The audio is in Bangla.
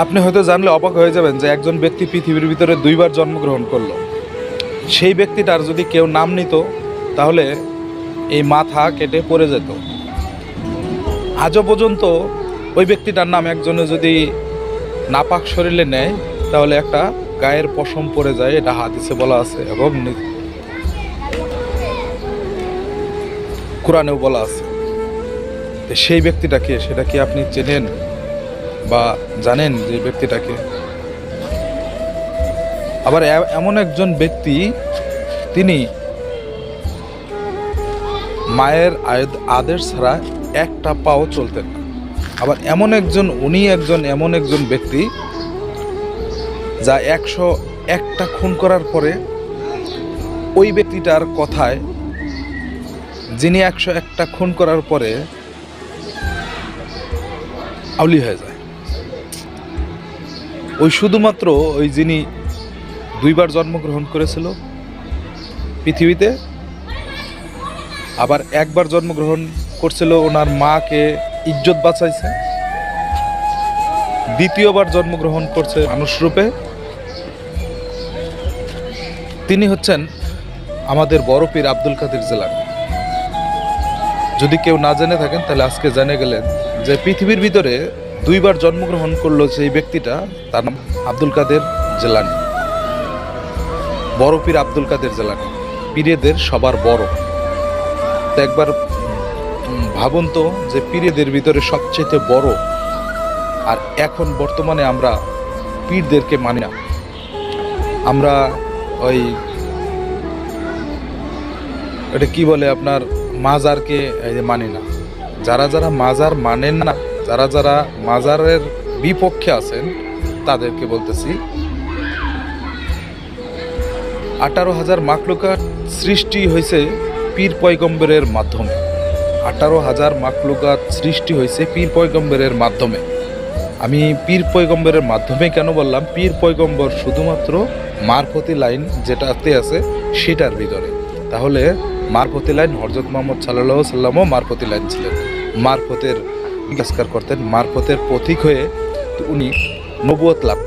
আপনি হয়তো জানলে অবাক হয়ে যাবেন যে একজন ব্যক্তি পৃথিবীর ভিতরে দুইবার জন্মগ্রহণ করলো। সেই ব্যক্তিটার যদি কেউ নাম নিত তাহলে এই মাথা কেটে পড়ে যেত। আজও পর্যন্ত ওই ব্যক্তিটার নাম একজনে যদি নাপাক শরীরে নেয় তাহলে একটা গায়ের পশম পড়ে যায়, এটা হাদিসে বলা আছে এবং কোরআনেও বলা আছে। সেই ব্যক্তিটাকে, সেটা কি আপনি চেনেন বা জানেন যে ব্যক্তিটাকে? আবার এমন একজন ব্যক্তি, তিনি মায়ের আদেশ ছাড়া একটা পাও চলতেন না। আবার এমন একজন ব্যক্তি যা 101টা খুন করার পরে ওই ব্যক্তিটার কথায়, যিনি 101টা খুন করার পরে আউলি হয়ে যায়, ওই শুধুমাত্র ওই যিনি দুইবার জন্মগ্রহণ করেছিল পৃথিবীতে, আবার একবার জন্মগ্রহণ করছিল, ওনার মাকে ইজ্জত বাঁচাইছে, দ্বিতীয়বার জন্মগ্রহণ করছে মানুষরূপে। তিনি হচ্ছেন আমাদের বড় পীর আব্দুল কাদের জিলানী। যদি কেউ না জেনে থাকেন তাহলে আজকে জেনে গেলেন যে পৃথিবীর ভিতরে দুইবার জন্মগ্রহণ করলো সেই ব্যক্তিটা, তার নাম আব্দুল কাদের জিলানী, বড় পীর আব্দুল কাদের জিলানী, পীরেদের সবার বড়। তো একবার ভাবুন তো যে পীরেদের ভিতরে সবচেয়ে বড়, আর এখন বর্তমানে আমরা পীরদেরকে মানি না। আমরা ওই এটা কি বলে আপনার মাজারকে মানি না। যারা যারা মাজার মানেন না, যারা যারা মাজারের বিপক্ষে আছেন তাদেরকে বলতেছি, 18,000 মাখলুকাত সৃষ্টি হয়েছে পীর পয়গম্বরের মাধ্যমে। 18,000 মাখলুকাত সৃষ্টি হয়েছে পীর পয়গম্বরের মাধ্যমে। আমি পীর পয়গম্বরের মাধ্যমে কেন বললাম? পীর পয়গম্বর শুধুমাত্র মারফতি লাইন যেটাতে আছে সেটার ভিতরে। তাহলে মারফতি লাইন হযরত মুহাম্মদ সাল্লাল্লাহু আলাইহি সাল্লামও মারফতি লাইন ছিলেন, মারফতের বিকাশকার করতেন, মারফতের পথিক হয়ে উনি নবুয়ত লাভ